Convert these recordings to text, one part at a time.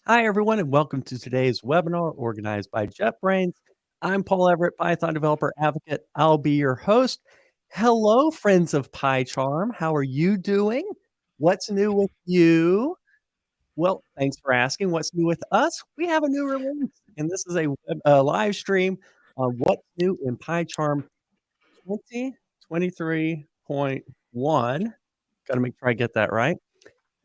Hi, everyone, and welcome to today's webinar organized by JetBrains. I'm Paul Everitt, Python developer advocate. I'll be your host. Hello, friends of PyCharm. How are you doing? What's new with you? Well, thanks for asking. What's new with us? We have a new release, and this is a live stream on what's new in PyCharm 2023.1. Got to make sure I get that right.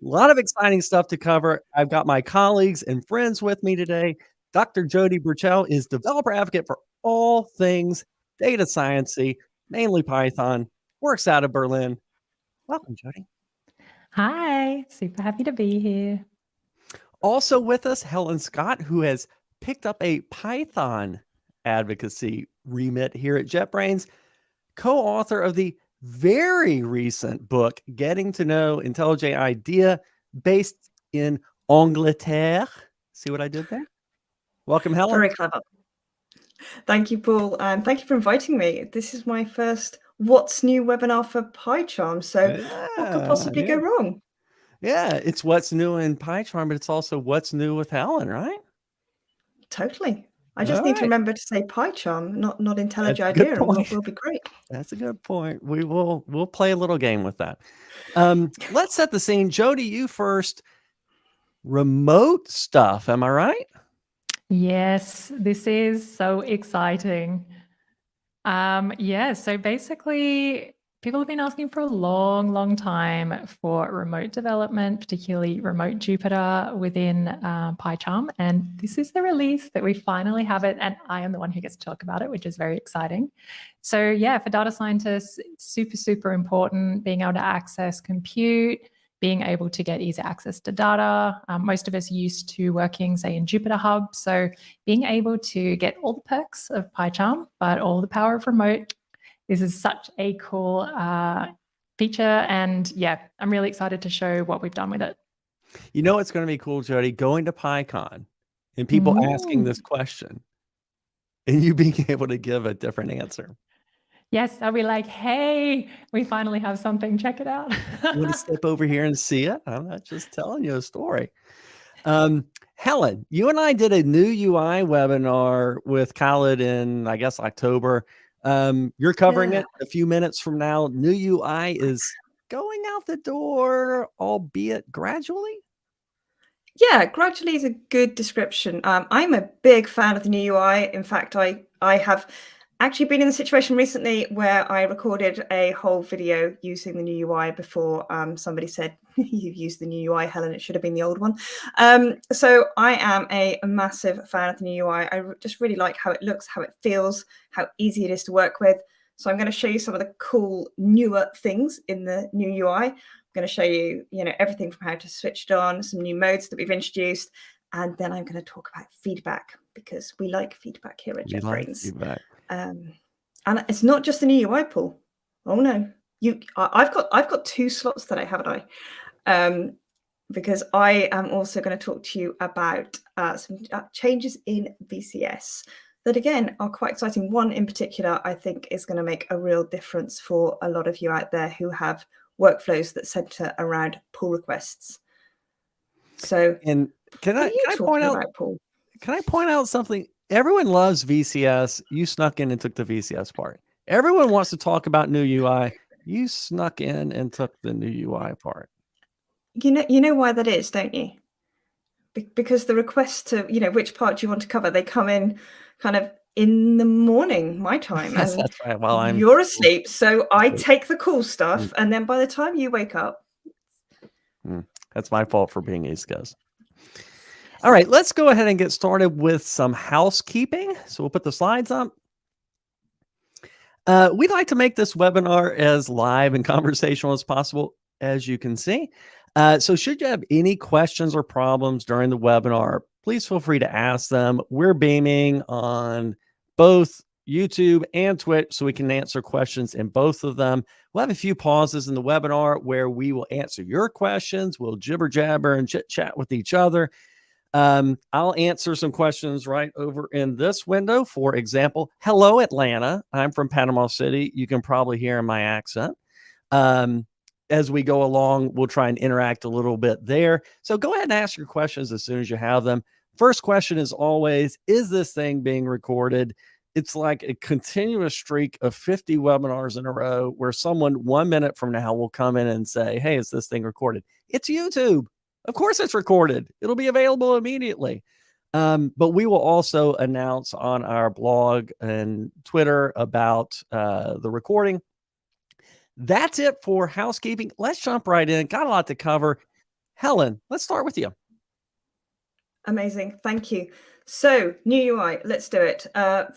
A lot of exciting stuff to cover. I've got my colleagues and friends with me today. Dr. Jodie Burchell is developer advocate for all things data sciencey, mainly Python, works out of Berlin. Welcome, Jodie. Hi, super happy to be here. Also with us, Helen Scott, who has picked up a Python advocacy remit here at JetBrains, co-author of the very recent book, Getting to Know IntelliJ IDEA, based in Angleterre. See what I did there? Welcome, Helen. Very clever. Thank you, Paul, and thank you for inviting me. This is my first What's New webinar for PyCharm, so what could possibly go wrong? Yeah, it's what's new in PyCharm, but it's also what's new with Helen, right? Totally. I just need to remember to say PyCharm, not IntelliJ IDEA, and we'll be great. That's a good point. We'll play a little game with that. Let's set the scene. Jodie, you first. Remote stuff, am I right? Yes, this is so exciting. So basically, people have been asking for a long time for remote development, particularly remote Jupyter within PyCharm. And this is the release that we finally have it. And I am the one who gets to talk about it, which is very exciting. So yeah, for data scientists, super important, being able to access compute, being able to get easy access to data. Most of us used to working, say, in Jupyter Hub. So being able to get all the perks of PyCharm, but all the power of remote. This is such a cool feature. And yeah, I'm really excited to show what we've done with it. You know, it's going to be cool, Jodie, going to PyCon and people asking this question and you being able to give a different answer. Yes, I'll be like, hey, we finally have something. Check it out. You want to step over here and see it? I'm not just telling you a story. Helen, you and I did a new UI webinar with Khaled in, I guess, October. You're covering it a few minutes from now. New UI is going out the door, albeit gradually. Yeah, gradually is a good description. I'm a big fan of the new UI. In fact, I have actually been in the situation recently where I recorded a whole video using the new UI before somebody said, you've used the new UI, Helen, it should have been the old one. So I am a massive fan of the new UI. I just really like how it looks, how it feels, how easy it is to work with. So I'm going to show you some of the cool newer things in the new UI. I'm going to show you, everything from how to switch it on, some new modes that we've introduced, and then I'm going to talk about feedback because we like feedback here at JetBrains. And it's not just the new UI, Paul. Oh no, I've got 2 slots today, haven't I? Because I am also going to talk to you about some changes in VCS that again are quite exciting. One in particular, I think, is going to make a real difference for a lot of you out there who have workflows that center around pull requests. So, and can I point out, Paul? Can I point out something? Everyone loves VCS. You snuck in and took the VCS part. Everyone wants to talk about new UI. You snuck in and took the new UI part. You know why that is, don't you? Because the requests to, which part do you want to cover? They come in kind of in the morning, my time. Yes, that's right. While you're asleep. So I take the cool stuff. And then by the time you wake up. That's my fault for being East Coast. All right, let's go ahead and get started with some housekeeping. So we'll put the slides up. We'd like to make this webinar as live and conversational as possible, as you can see. So should you have any questions or problems during the webinar, please feel free to ask them. We're beaming on both YouTube and Twitch, so we can answer questions in both of them. We'll have a few pauses in the webinar where we will answer your questions. We'll jibber jabber and chit chat with each other. I'll answer some questions right over in this window. For example, hello, Atlanta. I'm from Panama City. You can probably hear in my accent. as we go along, we'll try and interact a little bit there. So go ahead and ask your questions as soon as you have them. First question is always, is this thing being recorded? It's like a continuous streak of 50 webinars in a row where someone 1 minute from now will come in and say, hey, is this thing recorded? It's YouTube. Of course it's recorded. It'll be available immediately. But we will also announce on our blog and Twitter about the recording. That's it for housekeeping. Let's jump right in. Got a lot to cover. Helen, let's start with you. Amazing. Thank you. So, new UI, let's do it.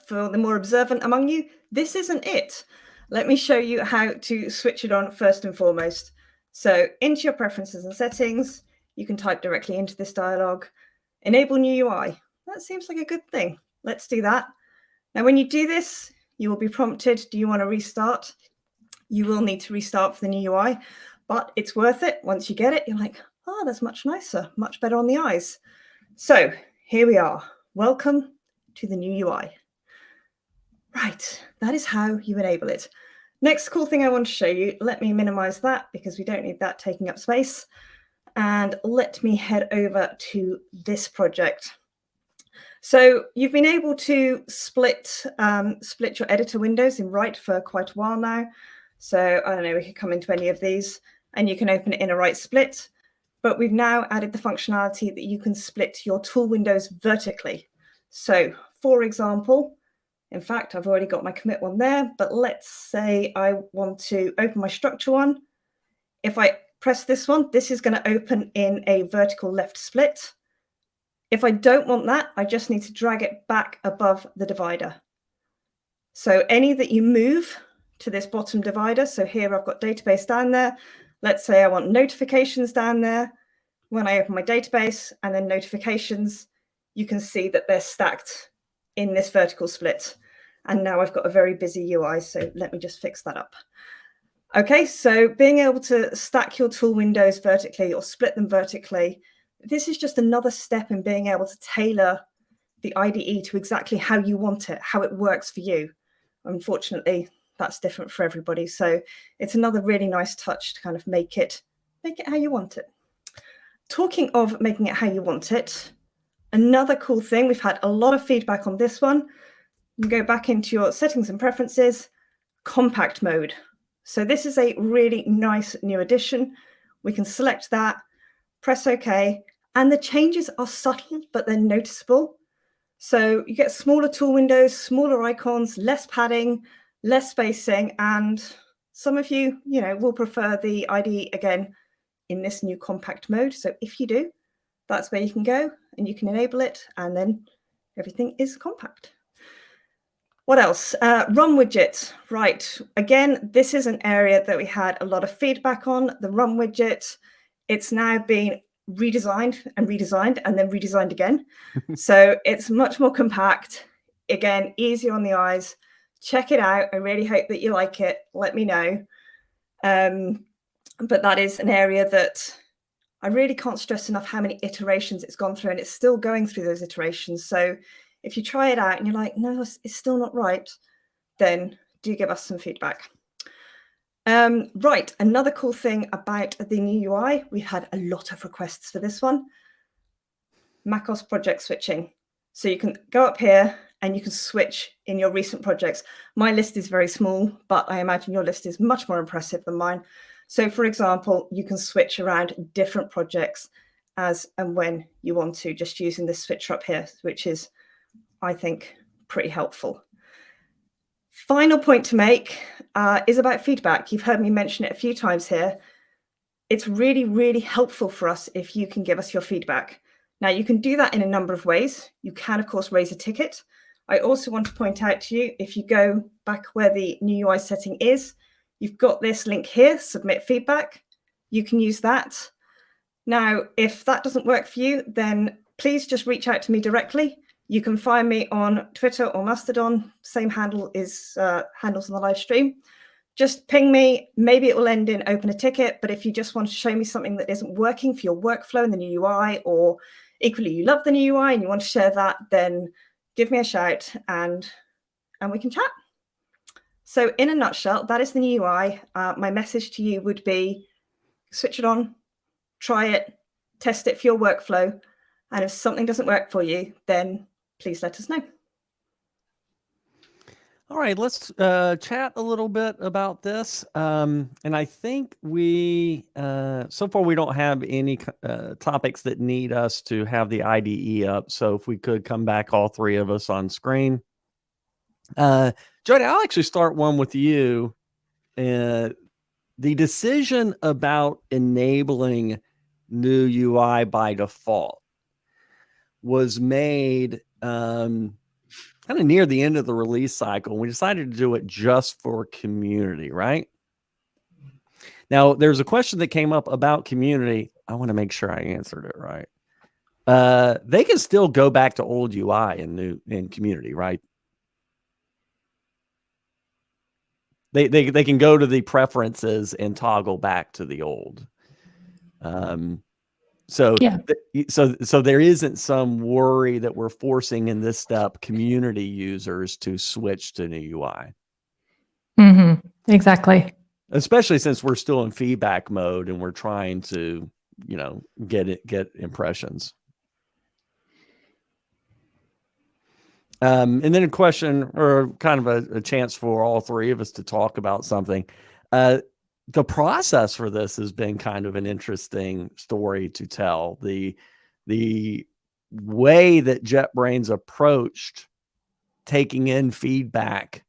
For the more observant among you, this isn't it. Let me show you how to switch it on first and foremost. So, into your preferences and settings, you can type directly into this dialog. Enable new UI. That seems like a good thing. Let's do that. Now, when you do this, you will be prompted, do you want to restart? You will need to restart for the new UI, but it's worth it. Once you get it, you're like, oh, that's much nicer, much better on the eyes. So here we are. Welcome to the new UI. Right, that is how you enable it. Next cool thing I want to show you, let me minimize that because we don't need that taking up space. And let me head over to this project. So you've been able to split your editor windows in Write for quite a while now. So I don't know, we could come into any of these and you can open it in a right split. But we've now added the functionality that you can split your tool windows vertically. So for example, in fact, I've already got my commit one there, but let's say I want to open my structure one. If I press this one, this is going to open in a vertical left split. If I don't want that, I just need to drag it back above the divider. So any that you move to this bottom divider, so here I've got database down there. Let's say I want notifications down there. When I open my database and then notifications, you can see that they're stacked in this vertical split. And now I've got a very busy UI, so let me just fix that up. Okay, so being able to stack your tool windows vertically or split them vertically, this is just another step in being able to tailor the IDE to exactly how you want it, how it works for you. Unfortunately, that's different for everybody. So it's another really nice touch to kind of make it how you want it. Talking of making it how you want it, another cool thing, we've had a lot of feedback on this one. You go back into your settings and preferences, compact mode. So this is a really nice new addition. We can select that, press OK, and the changes are subtle, but they're noticeable. So you get smaller tool windows, smaller icons, less padding, less spacing, and some of you, will prefer the IDE again in this new compact mode. So if you do, that's where you can go and you can enable it, and then everything is compact. What else? Run widget. Right. Again, this is an area that we had a lot of feedback on. The run widget, it's now been redesigned and then redesigned again. So it's much more compact. Again, easier on the eyes. Check it out. I really hope that you like it. Let me know. But that is an area that I really can't stress enough how many iterations it's gone through, and it's still going through those iterations. So if you try it out and you're like, no, it's still not right, then do give us some feedback. Right, another cool thing about the new UI, we had a lot of requests for this one, macOS project switching. So you can go up here and you can switch in your recent projects. My list is very small, but I imagine your list is much more impressive than mine. So for example, you can switch around different projects as and when you want to, just using this switcher up here, which is, I think, pretty helpful. Final point to make is about feedback. You've heard me mention it a few times here. It's really, really helpful for us if you can give us your feedback. Now, you can do that in a number of ways. You can, of course, raise a ticket. I also want to point out to you, if you go back where the new UI setting is, you've got this link here, submit feedback. You can use that. Now, if that doesn't work for you, then please just reach out to me directly. You can find me on Twitter or Mastodon. Same handle is handles on the live stream. Just ping me. Maybe it will end in open a ticket. But if you just want to show me something that isn't working for your workflow in the new UI, or equally you love the new UI and you want to share that, then give me a shout and we can chat. So in a nutshell, that is the new UI. My message to you would be switch it on, try it, test it for your workflow. And if something doesn't work for you, then please let us know. All right, let's chat a little bit about this. And I think so far we don't have any topics that need us to have the IDE up. So if we could come back, all three of us on screen. Jodie, I'll actually start one with you. The decision about enabling new UI by default was made kind of near the end of the release cycle. We decided to do it just for community, right? Now, there's a question that came up about community. I want to make sure I answered it right. They can still go back to old UI in community, right? They can go to the preferences and toggle back to the old. So yeah. So there isn't some worry that we're forcing in this step community users to switch to new UI. Exactly. Especially since we're still in feedback mode and we're trying to, get impressions. And then a question, or kind of a chance for all three of us to talk about something. The process for this has been kind of an interesting story to tell. The way that JetBrains approached taking in feedback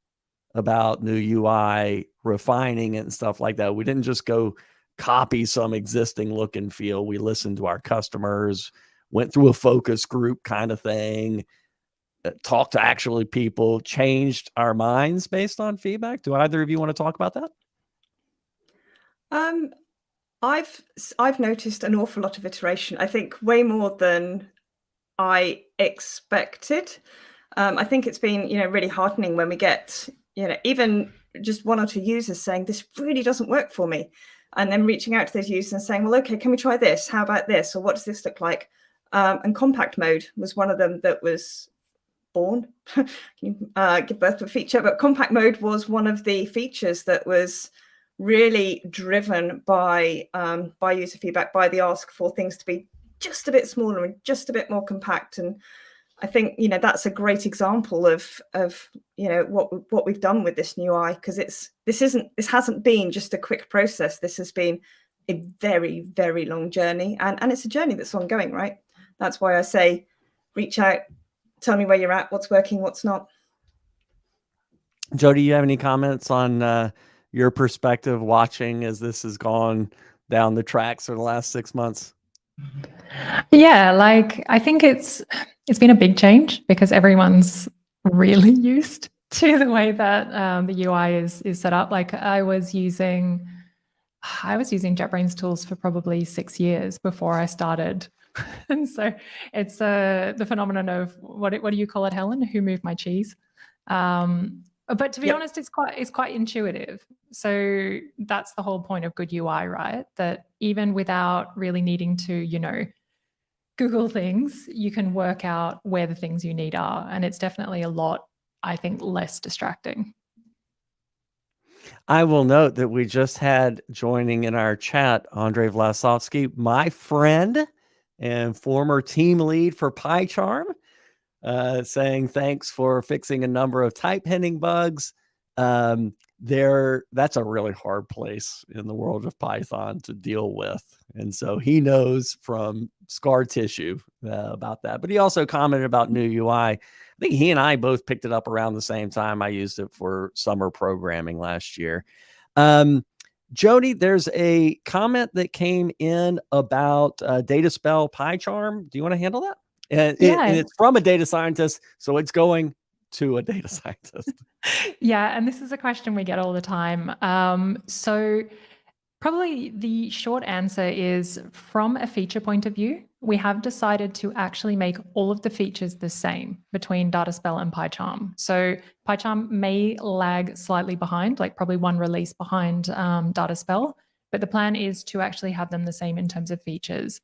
about new UI, refining it and stuff like that. We didn't just go copy some existing look and feel. We listened to our customers, went through a focus group kind of thing, talked to actually people, changed our minds based on feedback. Do either of you want to talk about that? I've noticed an awful lot of iteration. I think way more than I expected. I think it's been, really heartening when we get, even just one or two users saying this really doesn't work for me, and then reaching out to those users and saying, well, okay, can we try this? How about this? Or what does this look like? And compact mode was one of them that was born. Can you give birth to a feature? But compact mode was one of the features that was really driven by user feedback, by the ask for things to be just a bit smaller and just a bit more compact. And I think that's a great example of what we've done with this new UI, because this hasn't been just a quick process. This has been a very, very long journey, and it's a journey that's ongoing, right? That's why I say reach out, tell me where you're at, what's working, what's not. Jodie, you have any comments on your perspective watching as this has gone down the tracks for the last 6 months? Yeah, I think it's been a big change because everyone's really used to the way that the UI is set up. I was using JetBrains tools for probably 6 years before I started. And so it's the phenomenon of what do you call it, Helen? Who moved my cheese? But to be honest, it's quite intuitive. So that's the whole point of good UI, right? That even without really needing to, Google things, you can work out where the things you need are. And it's definitely a lot, I think, less distracting. I will note that we just had joining in our chat, Andrei Vlasovsky, my friend and former team lead for PyCharm, saying thanks for fixing a number of type hinting bugs. That's a really hard place in the world of Python to deal with. And so he knows from scar tissue about that. But he also commented about new UI. I think he and I both picked it up around the same time. I used it for summer programming last year. Jodie, there's a comment that came in about data spell PyCharm. Do you want to handle that? And it's from a data scientist, so it's going to a data scientist. Yeah, and this is a question we get all the time. So probably the short answer is, from a feature point of view, we have decided to actually make all of the features the same between DataSpell and PyCharm. So PyCharm may lag slightly behind, probably one release behind DataSpell, but the plan is to actually have them the same in terms of features.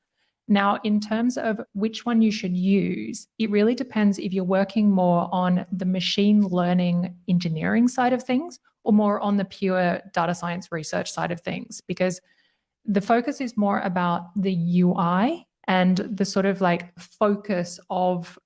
Now, in terms of which one you should use, it really depends if you're working more on the machine learning engineering side of things or more on the pure data science research side of things. Because the focus is more about the UI and the sort of like focus of,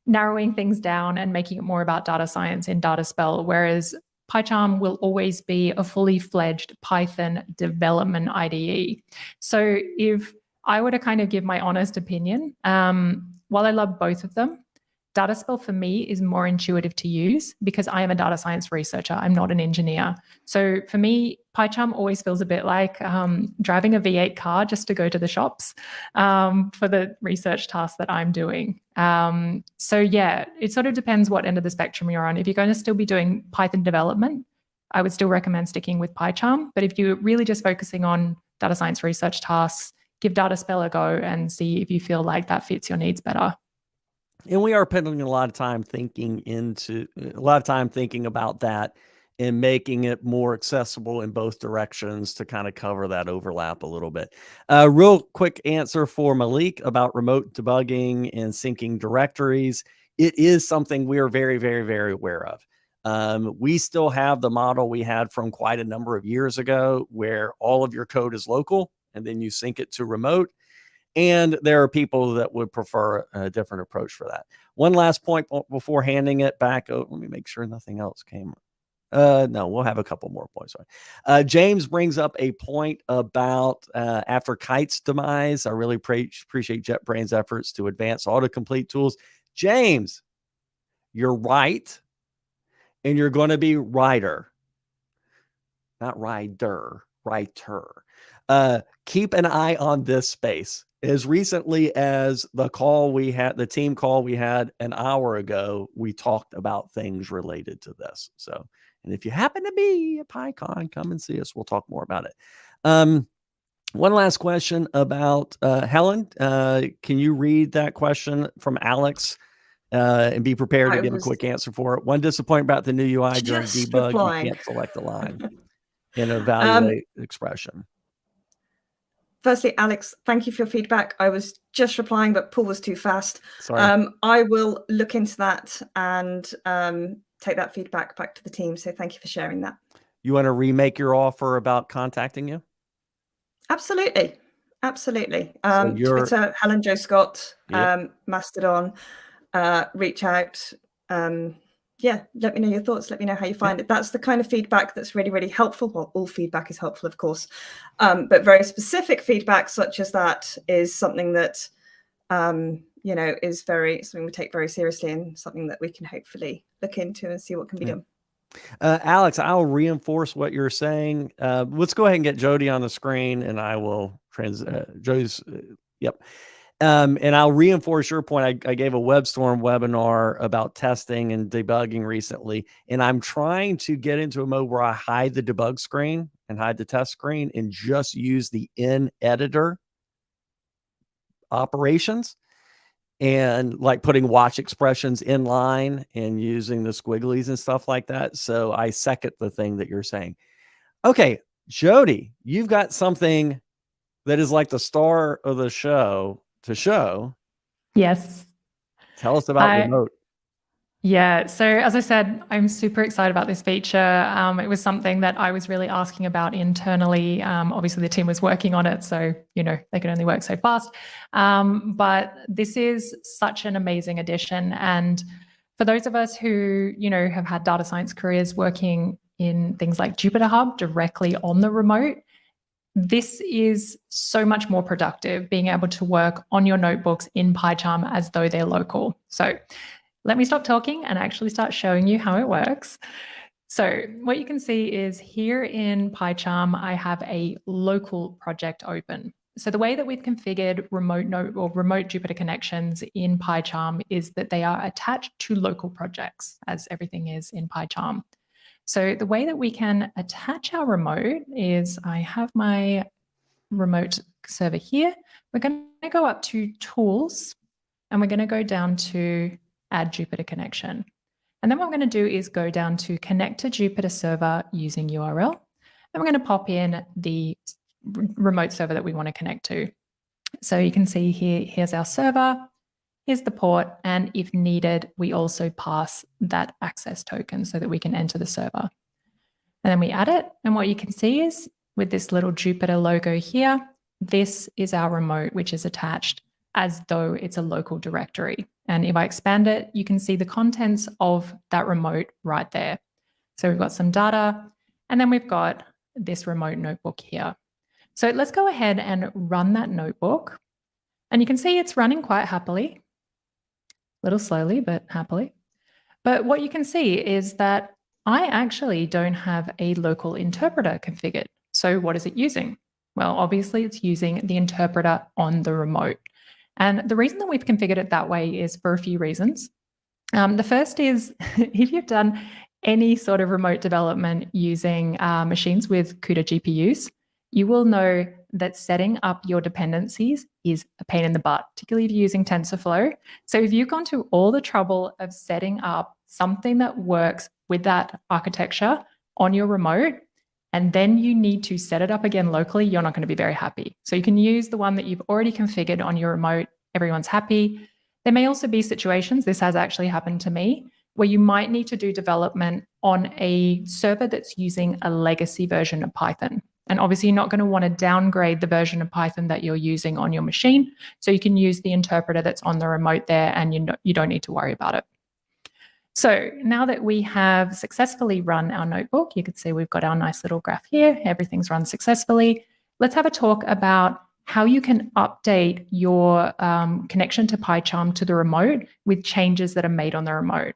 narrowing things down and making it more about data science in Dataspell, whereas PyCharm will always be a fully fledged Python development IDE. So if I were to kind of give my honest opinion, while I love both of them, Dataspell for me is more intuitive to use because I am a data science researcher. I'm not an engineer. So for me, PyCharm always feels a bit like driving a V8 car just to go to the shops for the research tasks that I'm doing. So yeah, it sort of depends what end of the spectrum you're on. If you're going to still be doing Python development, I would still recommend sticking with PyCharm. But if you're really just focusing on data science research tasks, give Dataspell a go and see if you feel like that fits your needs better. And we are putting a lot of time thinking about that and making it more accessible in both directions to kind of cover that overlap a little bit. Real quick answer for Malik about remote debugging and syncing directories. It is something we are very, very, very aware of. We still have the model we had from quite a number of years ago where all of your code is local and then you sync it to remote. And there are people that would prefer a different approach for that. One last point before handing it back. Oh, let me make sure nothing else came. No, we'll have a couple more points. James brings up a point about after Kite's demise. I really appreciate JetBrains' efforts to advance autocomplete tools. James, you're right. And you're going to be writer. Not rider, writer. Keep an eye on this space. As recently as the team call we had an hour ago, we talked about things related to this. So, and if you happen to be at PyCon, come and see us. We'll talk more about it. One last question about Helen. Can you read that question from Alex and be prepared to give a quick answer for it? One disappointment about the new UI during debug, you can't select a line and evaluate expression. Firstly, Alex, thank you for your feedback. I was just replying, but Paul was too fast. Sorry. I will look into that and take that feedback back to the team. So thank you for sharing that. You want to remake your offer about contacting you? Absolutely. Absolutely. Twitter, Helen Scott, yep. Mastodon, reach out. Yeah, let me know your thoughts. Let me know how you find it. That's the kind of feedback that's really, really helpful. Well, all feedback is helpful, of course. But very specific feedback such as that is something that, is something we take very seriously and something that we can hopefully look into and see what can be done. Alex, I'll reinforce what you're saying. Let's go ahead and get Jodie on the screen and I will Jodie's, yep. And I'll reinforce your point. I gave a WebStorm webinar about testing and debugging recently, and I'm trying to get into a mode where I hide the debug screen and hide the test screen and just use the in editor operations and like putting watch expressions in line and using the squigglies and stuff like that. So I second the thing that you're saying. Okay, Jodie, you've got something that is like the star of the show to show. Yes. Tell us about remote. Yeah. So as I said, I'm super excited about this feature. It was something that I was really asking about internally. Obviously the team was working on it, so, they can only work so fast. But this is such an amazing addition. And for those of us who, have had data science careers working in things like Jupyter Hub directly on the remote, this is so much more productive, being able to work on your notebooks in PyCharm as though they're local. So let me stop talking and actually start showing you how it works. So what you can see is here in PyCharm, I have a local project open. So the way that we've configured remote Jupyter connections in PyCharm is that they are attached to local projects, as everything is in PyCharm. So the way that we can attach our remote is I have my remote server here. We're going to go up to Tools, and we're going to go down to Add Jupyter Connection. And then what we're going to do is go down to Connect to Jupyter Server using URL. And we're going to pop in the remote server that we want to connect to. So you can see here, here's our server. Here's the port, and if needed, we also pass that access token so that we can enter the server. And then we add it, and what you can see is with this little Jupyter logo here, this is our remote, which is attached as though it's a local directory. And if I expand it, you can see the contents of that remote right there. So we've got some data, and then we've got this remote notebook here. So let's go ahead and run that notebook. And you can see it's running quite happily, a little slowly, but happily. But what you can see is that I actually don't have a local interpreter configured. So what is it using? Well, obviously it's using the interpreter on the remote. And the reason that we've configured it that way is for a few reasons. The first is if you've done any sort of remote development using machines with CUDA GPUs, you will know that setting up your dependencies is a pain in the butt, particularly if you're using TensorFlow. So if you've gone to all the trouble of setting up something that works with that architecture on your remote, and then you need to set it up again locally, you're not going to be very happy. So you can use the one that you've already configured on your remote. Everyone's happy. There may also be situations, this has actually happened to me, where you might need to do development on a server that's using a legacy version of Python. And obviously you're not going to want to downgrade the version of Python that you're using on your machine. So you can use the interpreter that's on the remote there, and you don't need to worry about it. So now that we have successfully run our notebook, you can see we've got our nice little graph here. Everything's run successfully. Let's have a talk about how you can update your connection to PyCharm to the remote with changes that are made on the remote.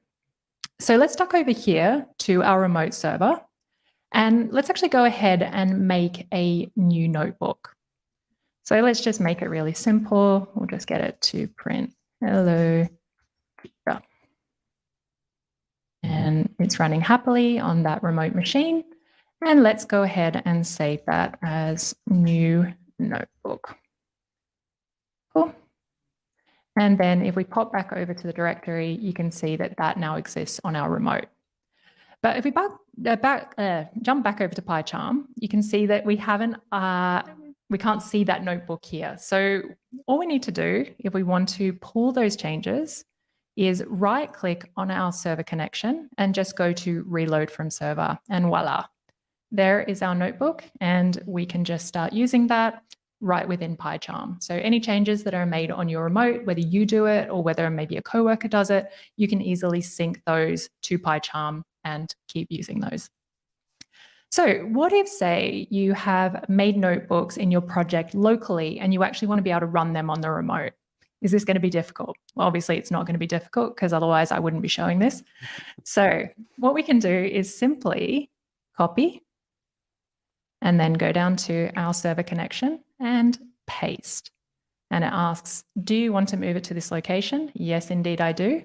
So let's duck over here to our remote server. And let's actually go ahead and make a new notebook. So let's just make it really simple. We'll just get it to print hello. And it's running happily on that remote machine. And let's go ahead and save that as new notebook. Cool. And then if we pop back over to the directory, you can see that that now exists on our remote. But if we jump back over to PyCharm, you can see that we can't see that notebook here. So all we need to do if we want to pull those changes is right click on our server connection and just go to reload from server, and voila. There is our notebook, and we can just start using that right within PyCharm. So any changes that are made on your remote, whether you do it or whether maybe a coworker does it, you can easily sync those to PyCharm and keep using those. So what if, say, you have made notebooks in your project locally and you actually want to be able to run them on the remote? Is this going to be difficult? Well, obviously it's not going to be difficult, because otherwise I wouldn't be showing this. So what we can do is simply copy and then go down to our server connection and paste. And it asks, do you want to move it to this location? Yes, indeed I do.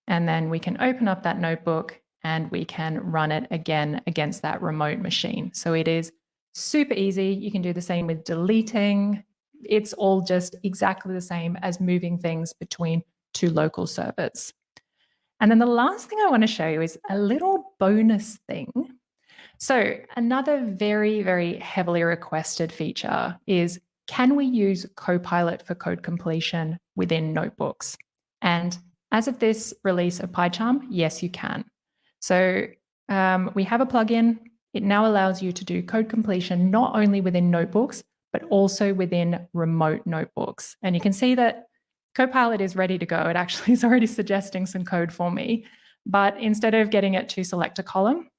And then we can open up that notebook and we can run it again against that remote machine. So it is super easy. You can do the same with deleting. It's all just exactly the same as moving things between two local servers. And then the last thing I want to show you is a little bonus thing. So another very, very heavily requested feature is, can we use Copilot for code completion within notebooks? And as of this release of PyCharm, yes, you can. So we have a plugin. It now allows you to do code completion not only within notebooks, but also within remote notebooks. And you can see that Copilot is ready to go. It actually is already suggesting some code for me. But instead of getting it to select a column,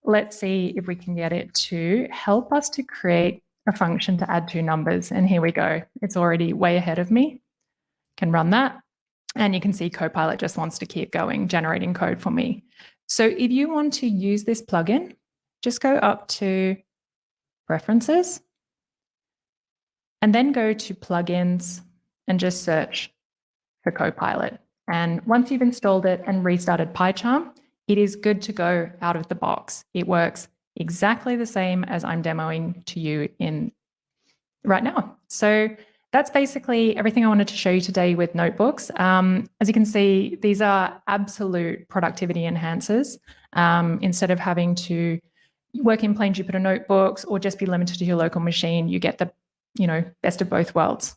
let's see if we can get it to help us to create a function to add two numbers. And here we go. It's already way ahead of me. Can run that. And you can see Copilot just wants to keep going, generating code for me. So if you want to use this plugin, just go up to Preferences, and then go to Plugins and just search for Copilot. And once you've installed it and restarted PyCharm, it is good to go out of the box. It works exactly the same as I'm demoing to you in right now. So that's basically everything I wanted to show you today with notebooks. As you can see, these are absolute productivity enhancers. Instead of having to work in plain Jupyter notebooks or just be limited to your local machine, you get the best of both worlds.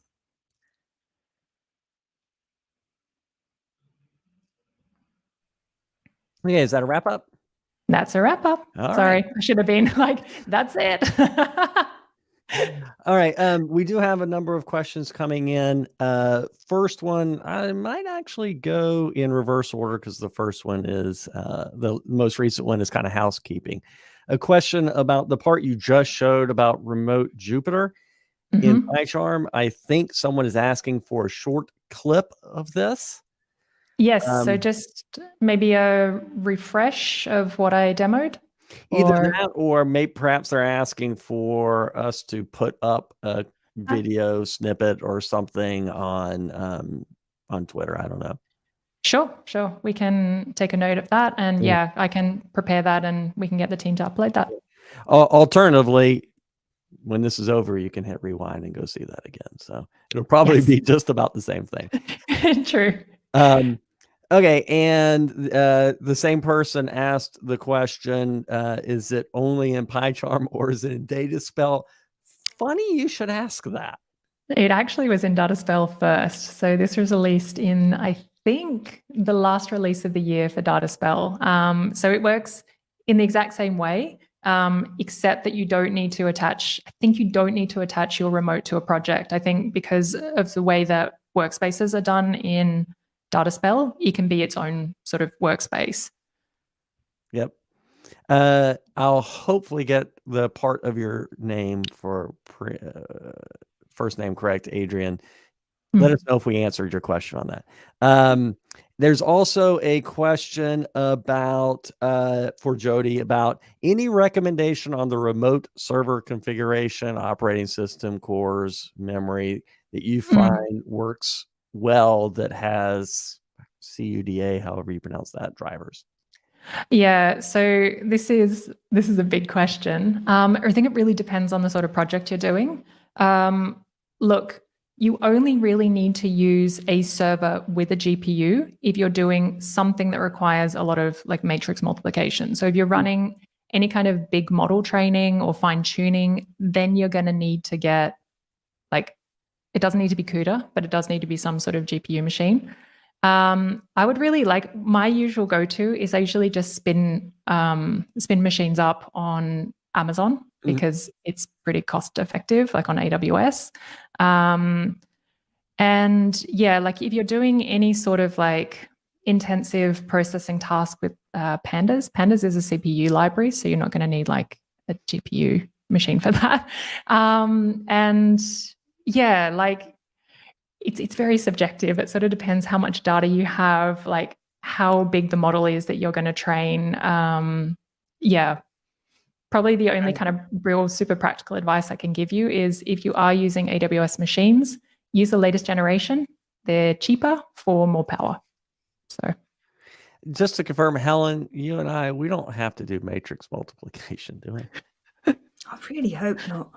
Okay, is that a wrap up? That's a wrap up. All Sorry, right. I should have been like, that's it. All right. We do have a number of questions coming in. First one, I might actually go in reverse order because the first one is the most recent one is kind of housekeeping. A question about the part you just showed about remote Jupyter in PyCharm. I think someone is asking for a short clip of this. Yes. So just maybe a refresh of what I demoed. Either that, or maybe perhaps they're asking for us to put up a video snippet or something on Twitter. I don't know. Sure. We can take a note of that, and yeah, I can prepare that, and we can get the team to upload that. Alternatively, when this is over, you can hit rewind and go see that again. So it'll probably be just about the same thing. True. Okay, and the same person asked the question, is it only in PyCharm or is it in DataSpell? Funny you should ask that. It actually was in DataSpell first. So this was released in, I think, the last release of the year for DataSpell. So it works in the exact same way, except that you don't need to attach, I think you don't need to attach your remote to a project. I think because of the way that workspaces are done in DataSpell, it can be its own sort of workspace. Yep. I'll hopefully get the part of your name for first name correct, Adrian. Let us know if we answered your question on that. There's also a question about for Jodie about any recommendation on the remote server configuration, operating system, cores, memory that you find works well that has CUDA, however you pronounce that, drivers. Yeah, so this is a big question. I think it really depends on the sort of project you're doing. Look, you only really need to use a server with a GPU if you're doing something that requires a lot of like matrix multiplication. So if you're running any kind of big model training or fine tuning, then you're going to need to get like, it doesn't need to be CUDA, but it does need to be some sort of GPU machine. I would really like, my usual go-to is I usually just spin machines up on Amazon because it's pretty cost effective, like on AWS. And yeah, like if you're doing any sort of like intensive processing task with Pandas is a CPU library, so you're not going to need like a GPU machine for that. And yeah, like it's very subjective. It sort of depends how much data you have, like how big the model is that you're going to train. Yeah, probably the only kind of real super practical advice I can give you is if you are using AWS machines, use the latest generation. They're cheaper for more power. So just to confirm, Helen, you and I, we don't have to do matrix multiplication, do we? I really hope not.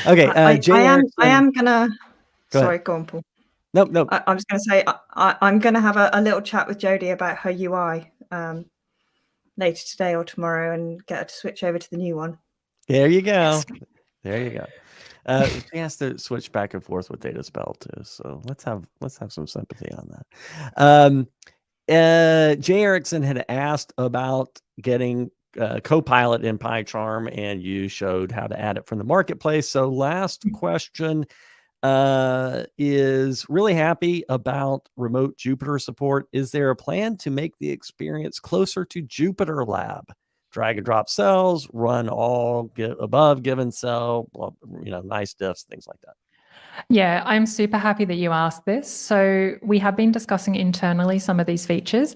Okay, I am gonna. Go on, Paul. Nope. I was going to say I'm going to have a little chat with Jodie about her UI later today or tomorrow, and get her to switch over to the new one. There you go. Yes. There you go. She has to switch back and forth with DataSpell too. So let's have some sympathy on that. Jay Erickson had asked about getting Copilot in PyCharm, and you showed how to add it from the marketplace. So last question is really happy about remote Jupyter support. Is there a plan to make the experience closer to Jupyter Lab? Drag and drop cells, run all above given cell, nice diffs, things like that. Yeah, I'm super happy that you asked this. So we have been discussing internally some of these features.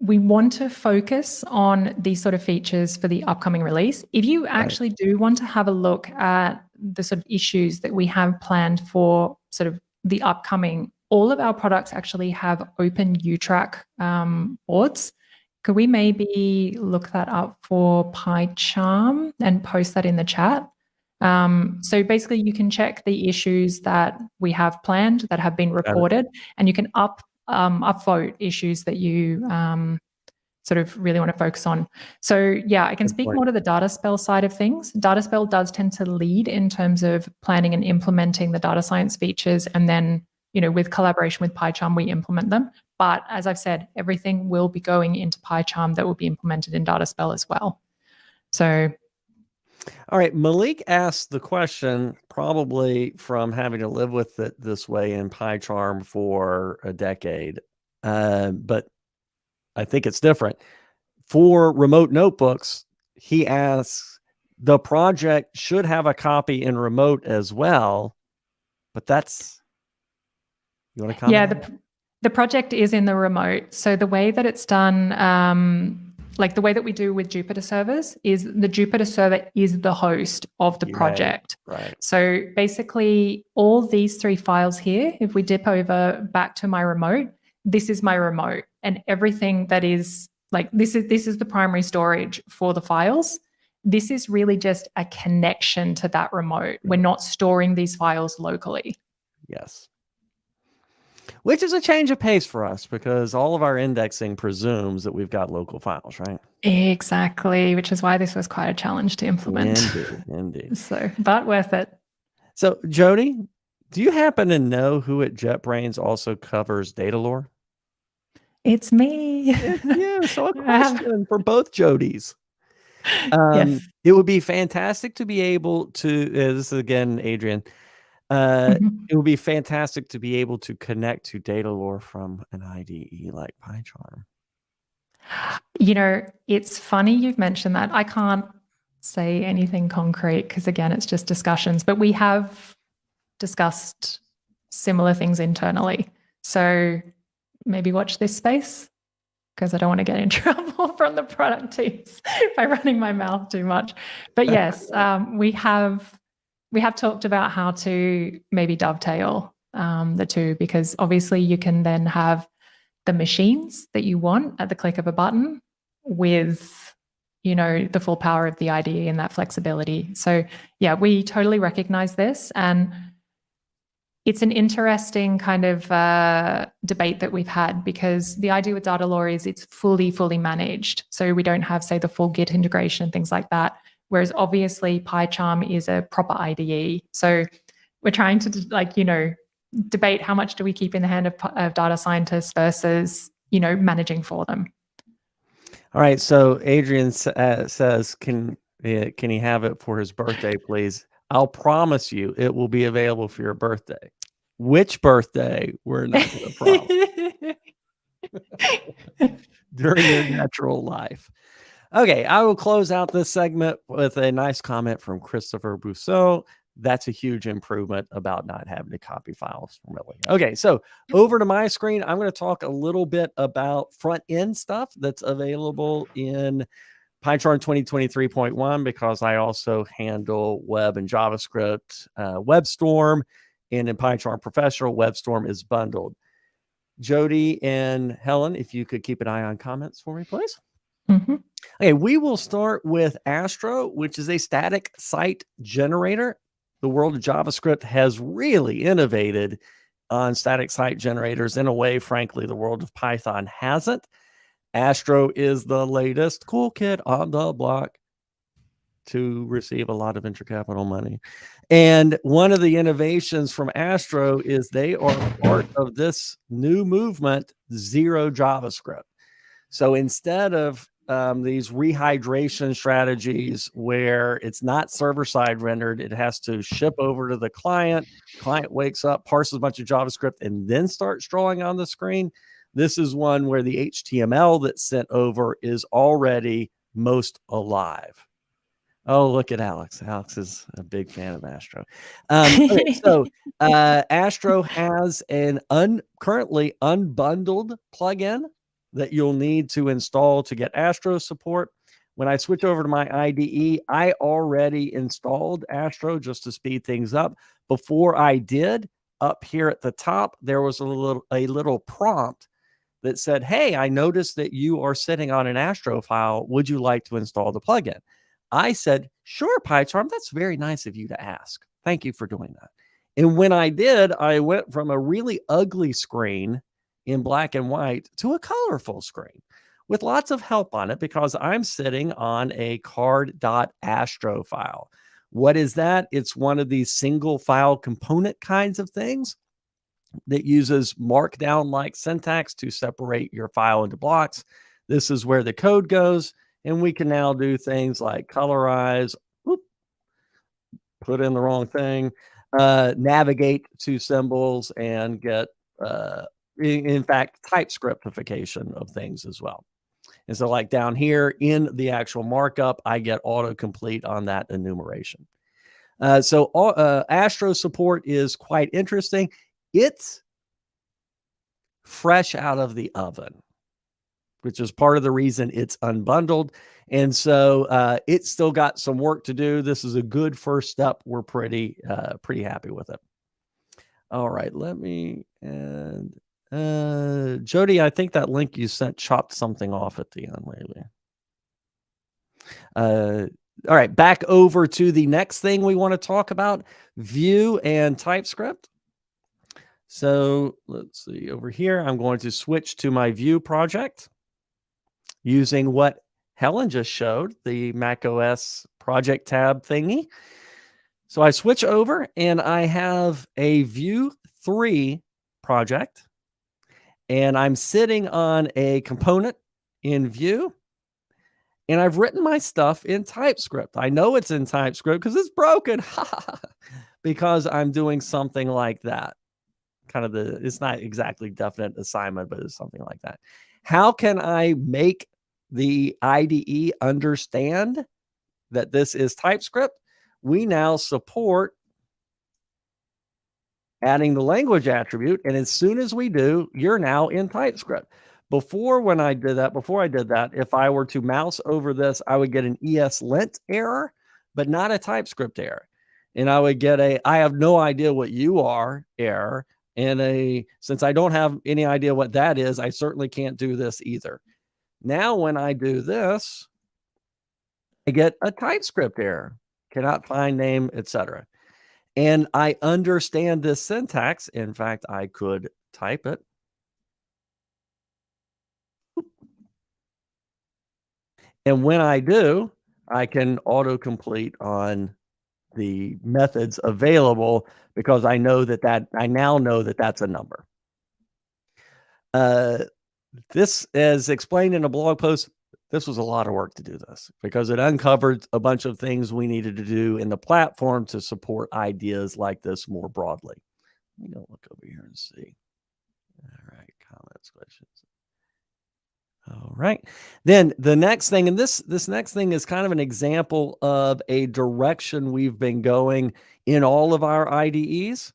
We want to focus on these sort of features for the upcoming release. If you actually do want to have a look at the sort of issues that we have planned for sort of the upcoming, all of our products actually have open UTrack boards. Could we maybe look that up for PyCharm and post that in the chat? So basically you can check the issues that we have planned that have been reported, and you can upvote issues that you sort of really want to focus on. So yeah, I can speak more to the DataSpell side of things. DataSpell does tend to lead in terms of planning and implementing the data science features, and then with collaboration with PyCharm, we implement them. But as I've said, everything will be going into PyCharm that will be implemented in DataSpell as well. So, all right, Malik asked the question, probably from having to live with it this way in PyCharm for a decade, but I think it's different. For remote notebooks, he asks, the project should have a copy in remote as well, but that's, you want to comment? Yeah, the project is in the remote. So the way that it's done, like the way that we do with Jupyter servers, is the Jupyter server is the host of the project. Right. So basically all these 3 files here, if we dip over back to my remote, this is my remote, and everything that is like, this is the primary storage for the files. This is really just a connection to that remote. We're not storing these files locally. Yes. Which is a change of pace for us, because all of our indexing presumes that we've got local files, right? Exactly, which is why this was quite a challenge to implement. Indeed. So, but worth it. So, Jodie, do you happen to know who at JetBrains also covers data lore? It's me. It's you. So a question for both Jodies. Yes. It would be fantastic to be able to, this is again, Adrian, it would be fantastic to be able to connect to data lore from an IDE like PyCharm. It's funny you've mentioned that. I can't say anything concrete because, again, it's just discussions, but we have discussed similar things internally. So maybe watch this space, because I don't want to get in trouble from the product teams by running my mouth too much. But yes, we have talked about how to maybe dovetail the two, because obviously you can then have the machines that you want at the click of a button with, the full power of the IDE and that flexibility. So yeah, we totally recognize this. And it's an interesting kind of debate that we've had, because the idea with data lore is it's fully managed. So we don't have, say, the full Git integration and things like that. Whereas obviously PyCharm is a proper IDE. So we're trying to debate how much do we keep in the hand of data scientists versus, managing for them. All right. So Adrian says, can he have it for his birthday, please? I'll promise you it will be available for your birthday. Which birthday? We're not going to promise. During your natural life. Okay, I will close out this segment with a nice comment from Christopher Bousseau. That's a huge improvement about not having to copy files from really. Okay, so over to my screen, I'm going to talk a little bit about front end stuff that's available in PyCharm 2023.1, because I also handle web and JavaScript, WebStorm, and in PyCharm Professional, WebStorm is bundled. Jodie and Helen, if you could keep an eye on comments for me, please. Mm-hmm. Okay, we will start with Astro, which is a static site generator. The world of JavaScript has really innovated on static site generators in a way, frankly, the world of Python hasn't. Astro is the latest cool kid on the block to receive a lot of venture capital money. And one of the innovations from Astro is they are part of this new movement, zero JavaScript. So instead of these rehydration strategies where it's not server-side rendered, it has to ship over to the client. Client wakes up, parses a bunch of JavaScript, and then starts drawing on the screen. This is one where the HTML that's sent over is already most alive. Oh, look at Alex. Alex is a big fan of Astro. Okay, so Astro has an currently unbundled plugin that you'll need to install to get Astro support. When I switch over to my IDE, I already installed Astro just to speed things up. Before I did, up here at the top, there was a little prompt that said, hey, I noticed that you are sitting on an Astro file. Would you like to install the plugin? I said, sure, PyCharm. That's very nice of you to ask. Thank you for doing that. And when I did, I went from a really ugly screen in black and white to a colorful screen with lots of help on it, because I'm sitting on a card.astro file. What is that? It's one of these single file component kinds of things. that uses markdown-like syntax to separate your file into blocks. This is where the code goes, and we can now do things like colorize, put in the wrong thing, navigate to symbols, and get, in fact, TypeScriptification of things as well. And so like down here in the actual markup, I get autocomplete on that enumeration. So Astro support is quite interesting. It's fresh out of the oven, which is part of the reason it's unbundled. And so it's still got some work to do. This is a good first step. We're pretty happy with it. All right, let me, and Jodie, I think that link you sent chopped something off at the end lately. All right, back over to the next thing we want to talk about, Vue and TypeScript. So let's see over here. I'm going to switch to my Vue project using what Helen just showed, the macOS project tab thingy. So I switch over and I have a Vue 3 project, and I'm sitting on a component in Vue, and I've written my stuff in TypeScript. I know it's in TypeScript because it's broken, because I'm doing something like that. Kind of it's not exactly definite assignment, but it's something like that. How can I make the IDE understand that this is TypeScript? We now support adding the language attribute. And as soon as we do, you're now in TypeScript. Before I did that, if I were to mouse over this, I would get an ESLint error, but not a TypeScript error. And I would get I have no idea what you are error. And since I don't have any idea what that is, I certainly can't do this either. Now, when I do this, I get a TypeScript error, cannot find name, etc. And I understand this syntax. In fact, I could type it. And when I do, I can autocomplete on the methods available because I know I now know that that's a number. This, as explained in a blog post, this was a lot of work to do this because it uncovered a bunch of things we needed to do in the platform to support ideas like this more broadly. Let me go look over here and see. All right, comments, questions. All right. Then the next thing, and this next thing is kind of an example of a direction we've been going in all of our IDEs.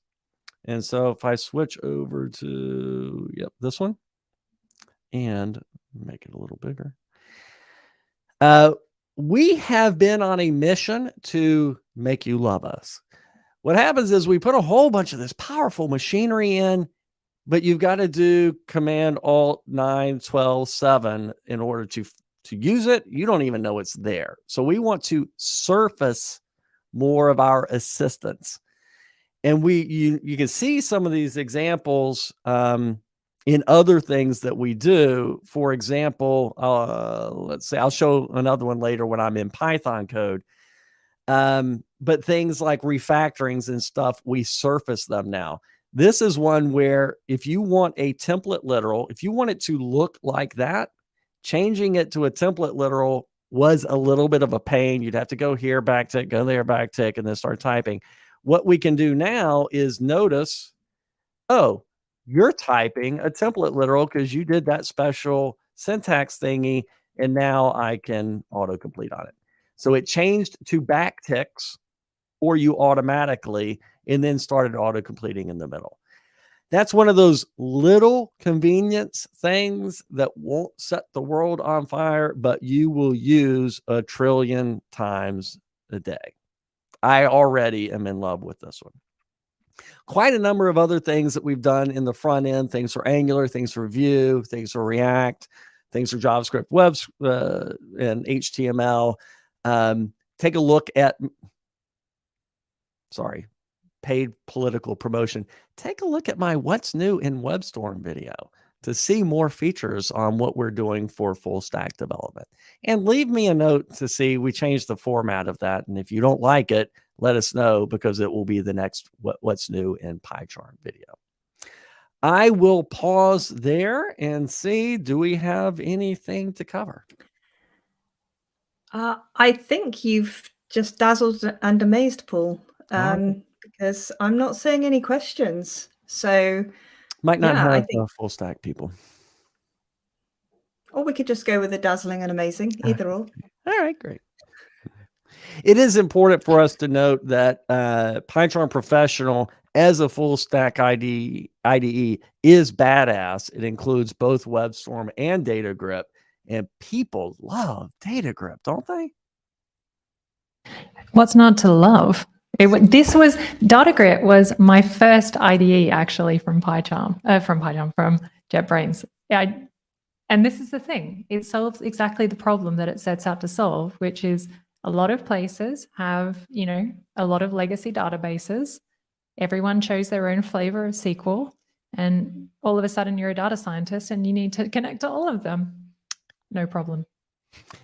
And so if I switch over to, this one, and make it a little bigger. We have been on a mission to make you love us. What happens is we put a whole bunch of this powerful machinery in, but you've got to do Command Alt 9, 12, 7 in order to use it. You don't even know it's there. So we want to surface more of our assistance. And you can see some of these examples in other things that we do. For example, let's say I'll show another one later when I'm in Python code. But things like refactorings and stuff, we surface them now. This is one where if you want a template literal, if you want it to look like that, changing it to a template literal was a little bit of a pain. You'd have to go here, backtick, go there, backtick, and then start typing. What we can do now is notice, oh, you're typing a template literal because you did that special syntax thingy, and now I can autocomplete on it. So it changed to backticks for you automatically, and then started auto-completing in the middle. That's one of those little convenience things that won't set the world on fire, but you will use a trillion times a day. I already am in love with this one. Quite a number of other things that we've done in the front end, things for Angular, things for Vue, things for React, things for JavaScript, webs, and HTML. Take a look at, paid political promotion. Take a look at my What's New in WebStorm video to see more features on what we're doing for full stack development. And leave me a note to see, we changed the format of that. And if you don't like it, let us know, because it will be the next What's New in PyCharm video. I will pause there and see, do we have anything to cover? I think you've just dazzled and amazed Paul, All right. because I'm not seeing any questions. So Might not yeah, I have think, full stack people. or we could just go with the dazzling and amazing, either or. All right, great. It is important for us to note that PyCharm Professional as a full stack IDE is badass. It includes both WebStorm and DataGrip, and people love DataGrip, don't they? What's not to love? This was DataGrip was my first IDE actually from PyCharm, from JetBrains. And this is the thing, it solves exactly the problem that it sets out to solve, which is a lot of places have, a lot of legacy databases. Everyone chose their own flavor of SQL, and all of a sudden you're a data scientist and you need to connect to all of them. No problem.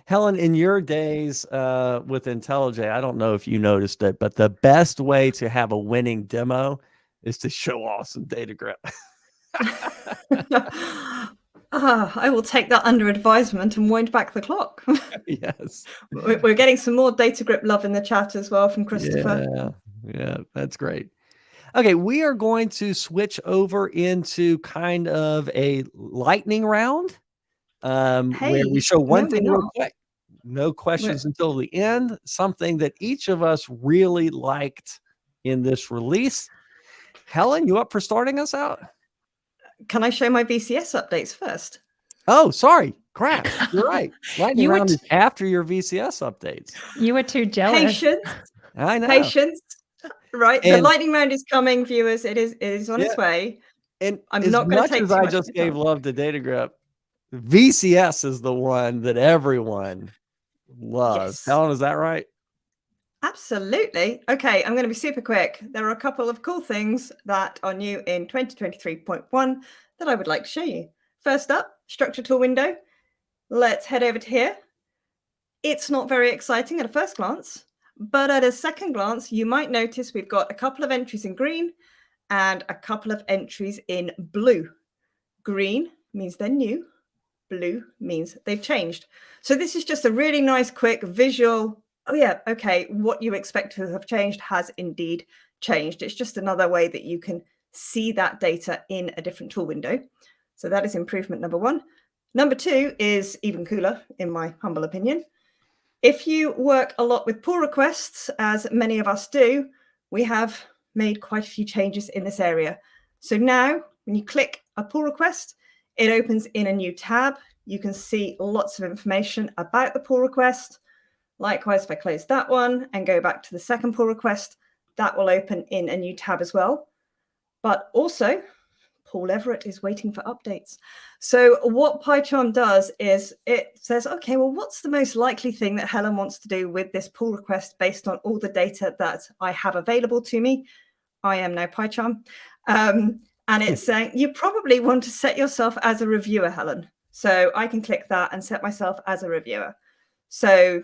Helen, in your days with IntelliJ, I don't know if you noticed it, but the best way to have a winning demo is to show off some DataGrip. I will take that under advisement and wind back the clock. Yes. We're getting some more DataGrip love in the chat as well from Christopher. Yeah, that's great. Okay, we are going to switch over into kind of a lightning round where we show one thing real quick. No questions until the end. Something that each of us really liked in this release. Helen, you up for starting us out? Can I show my VCS updates first? Oh, sorry. Crap. You're right. Lightning round is after your VCS updates. You were too jealous. Patience. I know. Patience. Right. The lightning round is coming, viewers. It is on its way. And I'm not going to take as I just gave love to DataGrip, VCS is the one that everyone loves. Yes. Helen, is that right? Absolutely. Okay, I'm going to be super quick. There are a couple of cool things that are new in 2023.1 that I would like to show you. First up, structure tool window. Let's head over to here. It's not very exciting at a first glance, but at a second glance, you might notice we've got a couple of entries in green and a couple of entries in blue. Green means they're new. Blue means they've changed. So this is just a really nice, quick visual. Oh yeah, okay, what you expect to have changed has indeed changed. It's just another way that you can see that data in a different tool window. So that is improvement number one. Number two is even cooler, in my humble opinion. If you work a lot with pull requests, as many of us do, we have made quite a few changes in this area. So now, when you click a pull request, it opens in a new tab. You can see lots of information about the pull request. Likewise, if I close that one and go back to the second pull request, that will open in a new tab as well. But also, Paul Everitt is waiting for updates. So what PyCharm does is it says, okay, well, what's the most likely thing that Helen wants to do with this pull request based on all the data that I have available to me? I am now PyCharm. And it's saying, you probably want to set yourself as a reviewer, Helen. So I can click that and set myself as a reviewer. So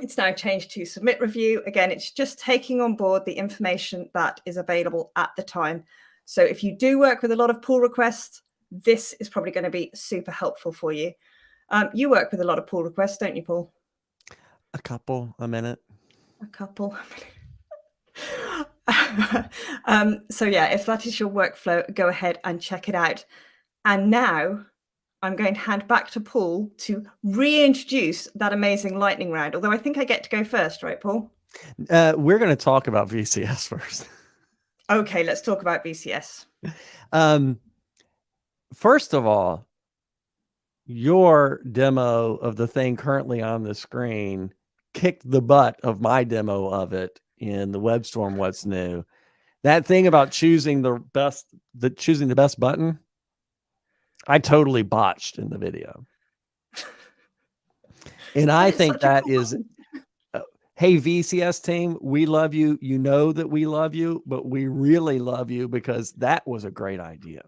it's now changed to submit review. Again, it's just taking on board the information that is available at the time. So if you do work with a lot of pull requests, this is probably going to be super helpful for you. You work with a lot of pull requests, don't you, Paul? A couple a minute. A couple. So yeah, if that is your workflow, go ahead and check it out. And now I'm going to hand back to Paul to reintroduce that amazing lightning round. Although I think I get to go first, right, Paul? We're going to talk about VCS first. Okay, let's talk about VCS. First of all, your demo of the thing currently on the screen kicked the butt of my demo of it in the WebStorm What's New. That thing about choosing the best button, I totally botched in the video. And I think that is, hey, VCS team, we love you. You know that we love you, but we really love you because that was a great idea.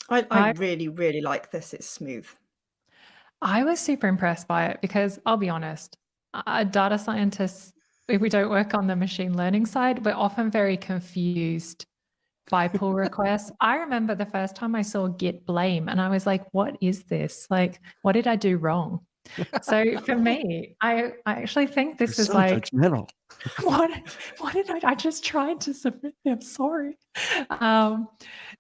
I really, really like this. It's smooth. I was super impressed by it because I'll be honest, data scientists, if we don't work on the machine learning side, we're often very confused by pull requests. I remember the first time I saw git blame and I was like, what is this? Like, what did I do wrong? So for me, I actually think this You're is so like, judgmental. what did I just tried to submit them, sorry.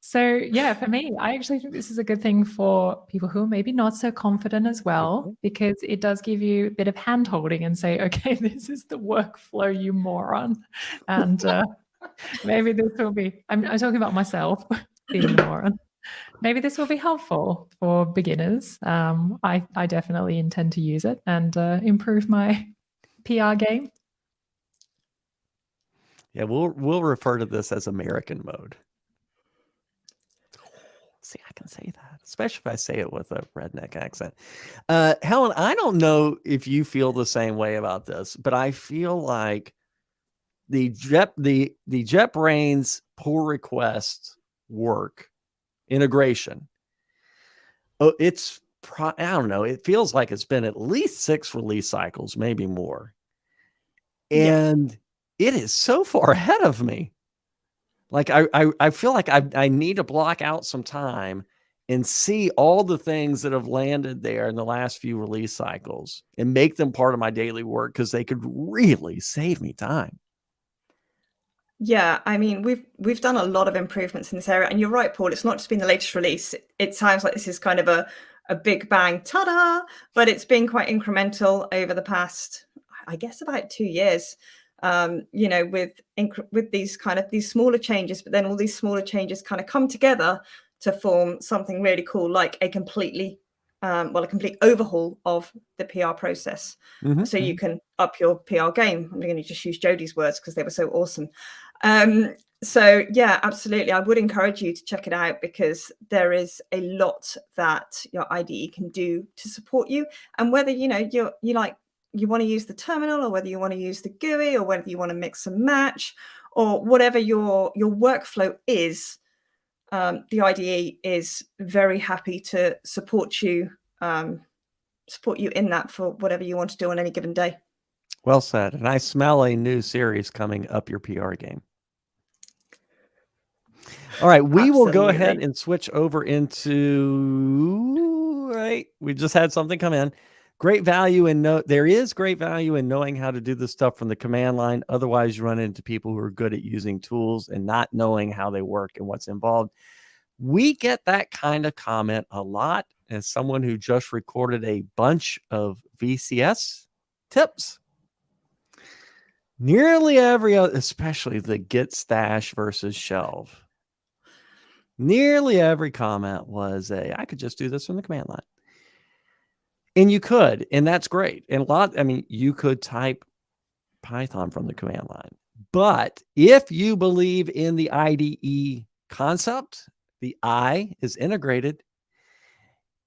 So yeah, for me, I actually think this is a good thing for people who are maybe not so confident as well, because it does give you a bit of hand holding and say, okay, this is the workflow, you moron. And maybe this will be, I'm talking about myself being the moron. Maybe this will be helpful for beginners. I definitely intend to use it and improve my PR game. Yeah, we'll refer to this as American mode. See, I can say that, especially if I say it with a redneck accent. Helen, I don't know if you feel the same way about this, but I feel like the JetBrains pull request work integration. Oh, I don't know. It feels like it's been at least 6 release cycles, maybe more. And it is so far ahead of me. Like I feel like I need to block out some time and see all the things that have landed there in the last few release cycles and make them part of my daily work, because they could really save me time. Yeah, I mean, we've done a lot of improvements in this area, and you're right, Paul. It's not just been the latest release. It sounds like this is kind of a big bang, ta-da! But it's been quite incremental over the past, I guess, about 2 years. You know, with these smaller changes, but then all these smaller changes kind of come together to form something really cool, like a complete overhaul of the PR process. So you can up your PR game. I'm going to just use Jodie's words because they were so awesome. So yeah, absolutely. I would encourage you to check it out, because there is a lot that your IDE can do to support you. And whether, you know, you want to use the terminal, or whether you want to use the GUI, or whether you want to mix and match, or whatever your workflow is, the IDE is very happy to support you in that for whatever you want to do on any given day. Well said. And I smell a new series coming up your PR game. All right, we will go ahead and switch over into, we just had something come in. There is great value in knowing how to do this stuff from the command line. Otherwise, you run into people who are good at using tools and not knowing how they work and what's involved. We get that kind of comment a lot as someone who just recorded a bunch of VCS tips. Nearly every other, especially the git stash versus shelve, nearly every comment was I could just do this from the command line. And you could, and that's great. And you could type Python from the command line. But if you believe in the IDE concept, the I is integrated.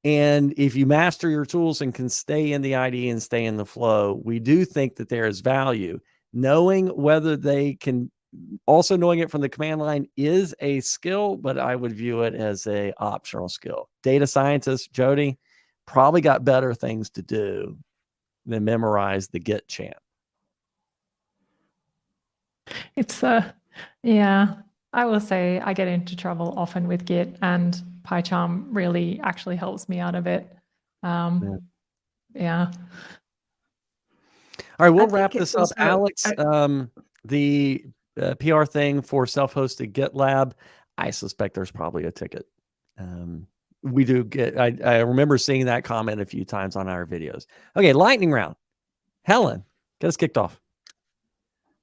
And if you master your tools and can stay in the IDE and stay in the flow, we do think that there is value. Knowing whether they can, also knowing it from the command line is a skill, but I would view it as a optional skill. Data scientist Jodie probably got better things to do than memorize the git chant. It's yeah, I will say I get into trouble often with git, and PyCharm really actually helps me out of it. Yeah. All right, we'll wrap this up. Alex, the PR thing for self-hosted GitLab, I suspect there's probably a ticket. We do get, I remember seeing that comment a few times on our videos. Okay, lightning round. Helen, get us kicked off.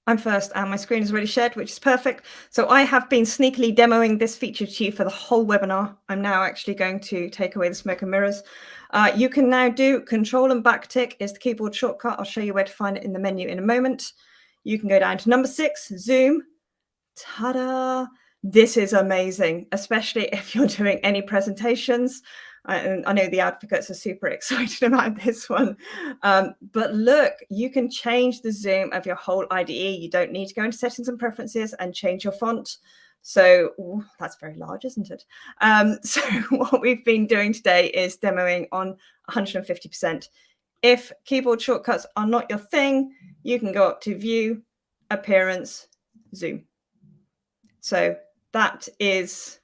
I'm first, and my screen is already shared, which is perfect. So I have been sneakily demoing this feature to you for the whole webinar. I'm now actually going to take away the smoke and mirrors. You can now do Control and backtick is the keyboard shortcut. I'll show you where to find it in the menu in a moment. You can go down to number 6, zoom. Ta-da! This is amazing, especially if you're doing any presentations. I know the advocates are super excited about this one. But look, you can change the zoom of your whole IDE. You don't need to go into settings and preferences and change your font. So that's very large, isn't it? So what we've been doing today is demoing on 150%. If keyboard shortcuts are not your thing, you can go up to View, Appearance, Zoom. So that is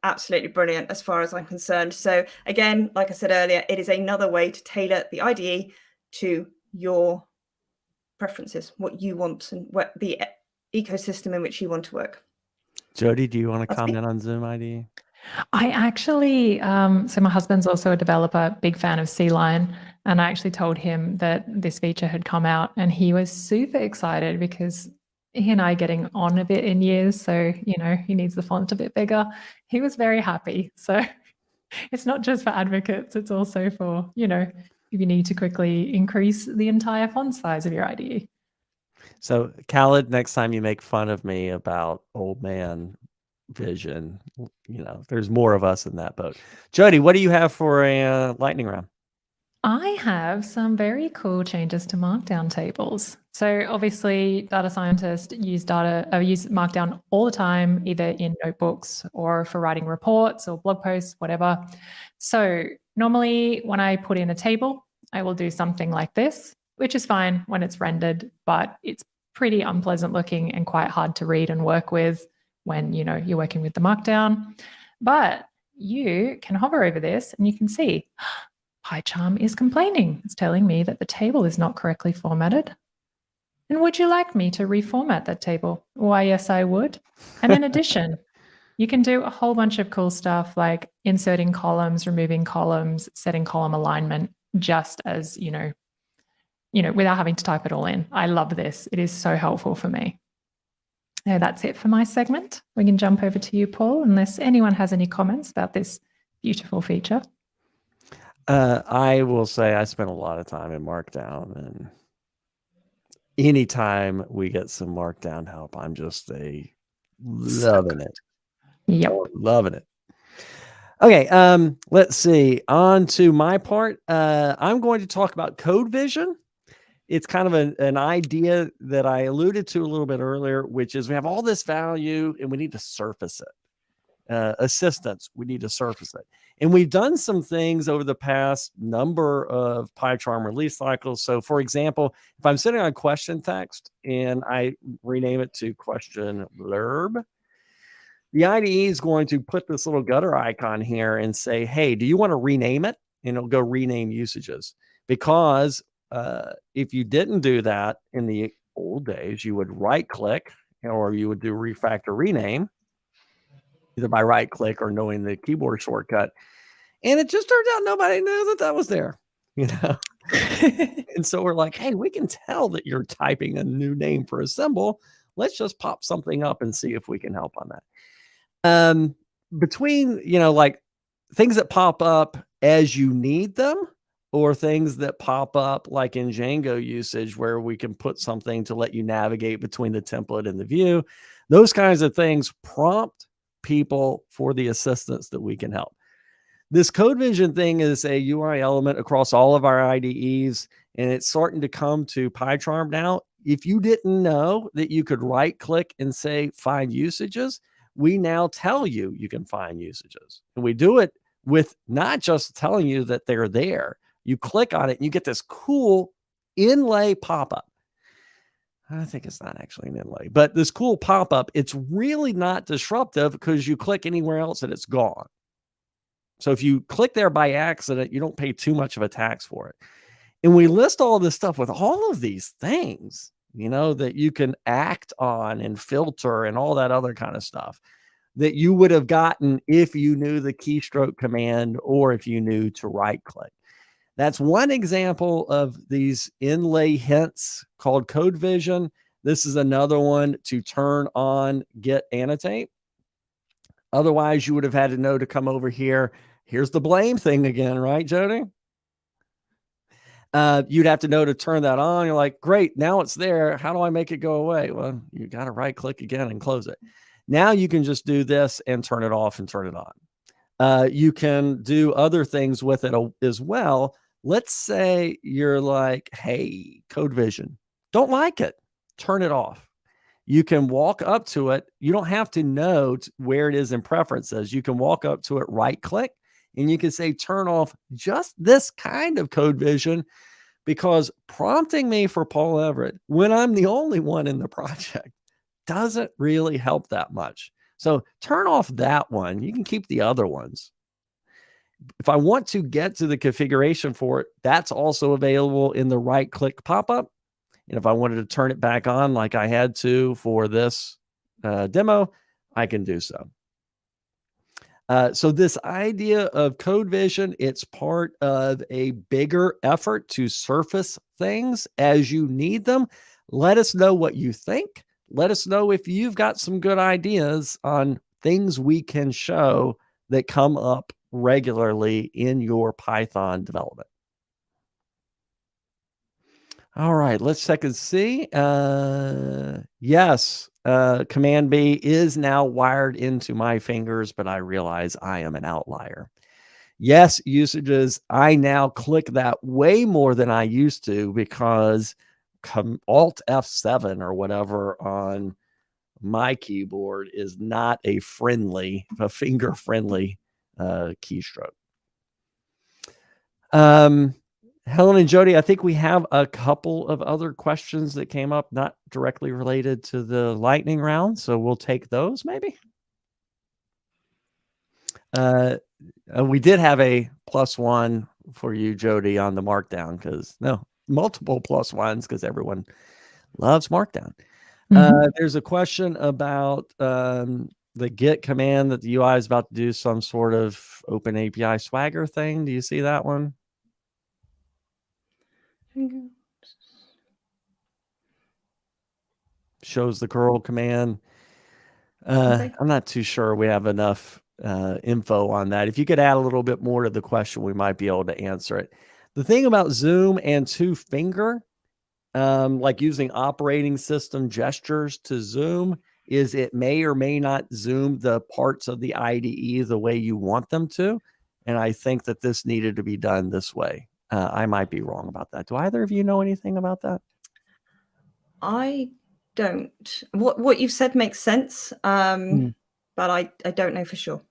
absolutely brilliant as far as I'm concerned. So again, like I said earlier, it is another way to tailor the IDE to your preferences, what you want and what the ecosystem in which you want to work. Jodie, do you want to That's me. comment on Zoom IDE? I actually, so my husband's also a developer, big fan of Sea Lion, and I actually told him that this feature had come out, and he was super excited because he and I are getting on a bit in years, so he needs the font a bit bigger. He was very happy. So it's not just for advocates; it's also for if you need to quickly increase the entire font size of your IDE. So, Khaled, next time you make fun of me about old man vision, there's more of us in that boat. Jodie, what do you have for a lightning round? I have some very cool changes to Markdown tables. So obviously, data scientists use Markdown all the time, either in notebooks or for writing reports or blog posts, whatever. So normally when I put in a table, I will do something like this, which is fine when it's rendered, but it's pretty unpleasant looking and quite hard to read and work with when you're working with the Markdown. But you can hover over this and you can see PyCharm is complaining. It's telling me that the table is not correctly formatted. And would you like me to reformat that table? Why, yes, I would. And in addition, you can do a whole bunch of cool stuff like inserting columns, removing columns, setting column alignment, just as, without having to type it all in. I love this. It is so helpful for me. So that's it for my segment. We can jump over to you, Paul, unless anyone has any comments about this beautiful feature. I will say I spent a lot of time in Markdown, and anytime we get some Markdown help, I'm just loving it. Yep. Loving it. Okay, let's see. On to my part. I'm going to talk about code vision. It's kind of an idea that I alluded to a little bit earlier, which is we have all this value and we need to surface it. Assistance, we need to surface it. And we've done some things over the past number of PyCharm release cycles. So for example, if I'm sitting on question text and I rename it to question blurb, the IDE is going to put this little gutter icon here and say, hey, do you want to rename it? And it'll go rename usages. Because if you didn't do that in the old days, you would right click or you would do refactor rename, either by right click or knowing the keyboard shortcut. And it just turned out nobody knew that was there, And so we're like, hey, we can tell that you're typing a new name for a symbol. Let's just pop something up and see if we can help on that. Between, like things that pop up as you need them or things that pop up like in Django usage where we can put something to let you navigate between the template and the view, those kinds of things prompt people for the assistance that we can help. This code vision thing is a UI element across all of our IDEs, and it's starting to come to PyCharm now. If you didn't know that you could right click and say find usages, we now tell you you can find usages. And we do it with not just telling you that they're there. You click on it and you get this cool inlay pop-up. I think it's not actually an inlay, but this cool pop-up, it's really not disruptive because you click anywhere else and it's gone. So if you click there by accident, you don't pay too much of a tax for it. And we list all this stuff with all of these things, that you can act on and filter and all that other kind of stuff that you would have gotten if you knew the keystroke command or if you knew to right click. That's one example of these inlay hints called code vision. This is another one to turn on get annotate. Otherwise, you would have had to know to come over here. Here's the blame thing again, right, Jodie? You'd have to know to turn that on. You're like, great, now it's there. How do I make it go away? Well, you got to right click again and close it. Now you can just do this and turn it off and turn it on. You can do other things with it as well. Let's say you're like, hey, code vision, don't like it. Turn it off. You can walk up to it. You don't have to know where it is in preferences. You can walk up to it, right click, and you can say, turn off just this kind of code vision, because prompting me for Paul Everitt when I'm the only one in the project doesn't really help that much. So turn off that one. You can keep the other ones. If I want to get to the configuration for it, that's also available in the right-click pop-up. And if I wanted to turn it back on like I had to for this demo, I can do so. So this idea of code vision, it's part of a bigger effort to surface things as you need them. Let us know what you think. Let us know if you've got some good ideas on things we can show that come up regularly in your Python development. All right, let's check and see. Yes, Command B is now wired into my fingers, but I realize I am an outlier. Yes, usages, I now click that way more than I used to because Alt F7 or whatever on my keyboard is not a finger-friendly keystroke. Helen and Jodie, I think we have a couple of other questions that came up, not directly related to the lightning round. So we'll take those maybe. We did have a +1 for you, Jodie, on the Markdown multiple +1s because everyone loves Markdown. There's a question about the Git command that the UI is about to do some sort of open API Swagger thing. Do you see that one? Shows the curl command. I'm not too sure we have enough info on that. If you could add a little bit more to the question, we might be able to answer it. The thing about zoom and two finger, like using operating system gestures to zoom, is it may or may not zoom the parts of the IDE the way you want them to. And I think that this needed to be done this way. I might be wrong about that. Do either of you know anything about that? I don't. What you've said makes sense, but I don't know for sure.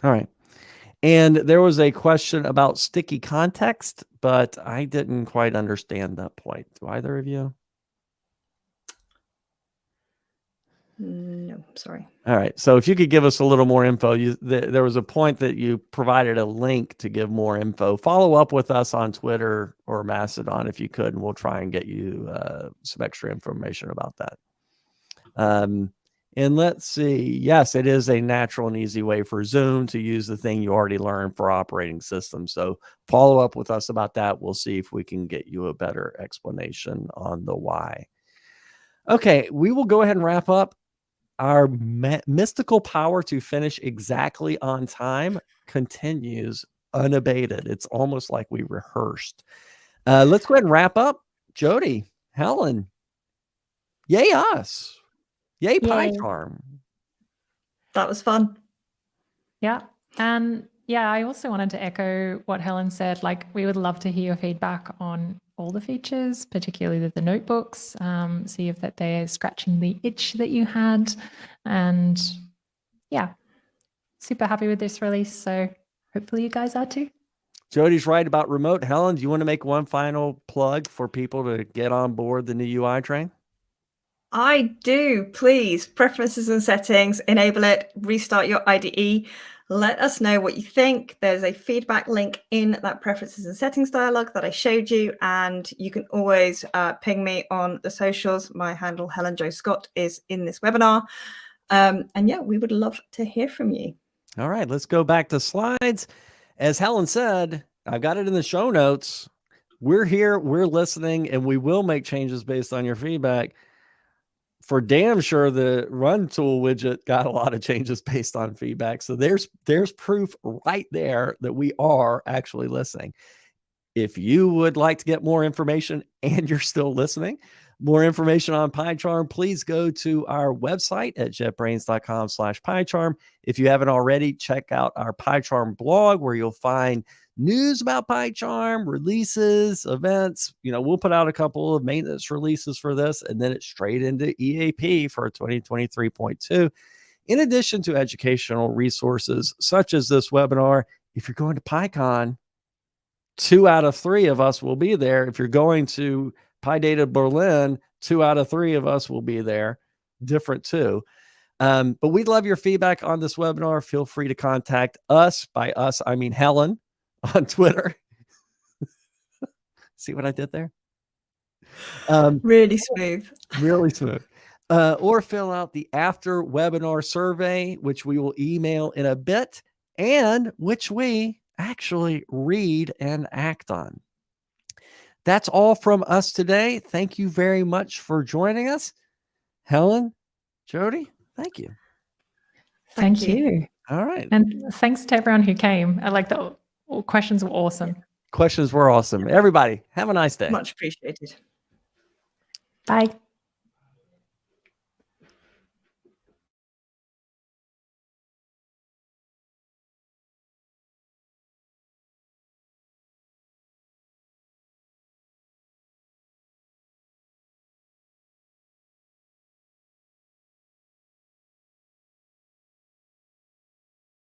All right. And there was a question about sticky context, but I didn't quite understand that point. Do either of you? No, sorry. All right. So if you could give us a little more info, there was a point that you provided a link to give more info. Follow up with us on Twitter or Mastodon if you could, and we'll try and get you some extra information about that. And let's see. Yes, it is a natural and easy way for Zoom to use the thing you already learned for operating systems. So follow up with us about that. We'll see if we can get you a better explanation on the why. Okay, we will go ahead and wrap up. Our mystical power to finish exactly on time continues unabated. It's almost like we rehearsed. Let's go ahead and wrap up. Jodie, Helen, yay us. Yay, PyCharm. That was fun. Yeah. And yeah, I also wanted to echo what Helen said. Like, we would love to hear your feedback on all the features, particularly the notebooks, see if that they're scratching the itch that you had. And yeah, super happy with this release. So hopefully you guys are too. Jodie's right about remote. Helen, do you want to make one final plug for people to get on board the new UI train? I do. Please, preferences and settings, enable it, restart your IDE. Let us know what you think. There's a feedback link in that preferences and settings dialog that I showed you, and you can always ping me on the socials. My handle, Helen Jo Scott, is in this webinar. And yeah, we would love to hear from you. All right, let's go back to slides. As Helen said, I've got it in the show notes. We're here, we're listening, and we will make changes based on your feedback. For damn sure, the Run Tool widget got a lot of changes based on feedback. So there's proof right there that we are actually listening. If you would like to get more information and you're still listening, more information on PyCharm, please go to our website at jetbrains.com/PyCharm. If you haven't already, check out our PyCharm blog where you'll find news about PyCharm, releases, events. We'll put out a couple of maintenance releases for this, and then it's straight into EAP for 2023.2. In addition to educational resources such as this webinar, if you're going to PyCon, 2 out of 3 of us will be there. If you're going to PyData Berlin, 2 out of 3 of us will be there. Different too. But we'd love your feedback on this webinar. Feel free to contact us. By us, I mean Helen on Twitter. See what I did there? Really smooth. Really smooth. Or fill out the after webinar survey, which we will email in a bit, and which we actually read and act on. That's all from us today. Thank you very much for joining us. Helen, Jodie, thank you. Thank you. All right. And thanks to everyone who came. I like the questions were awesome. Questions were awesome. Everybody, have a nice day. Much appreciated. Bye.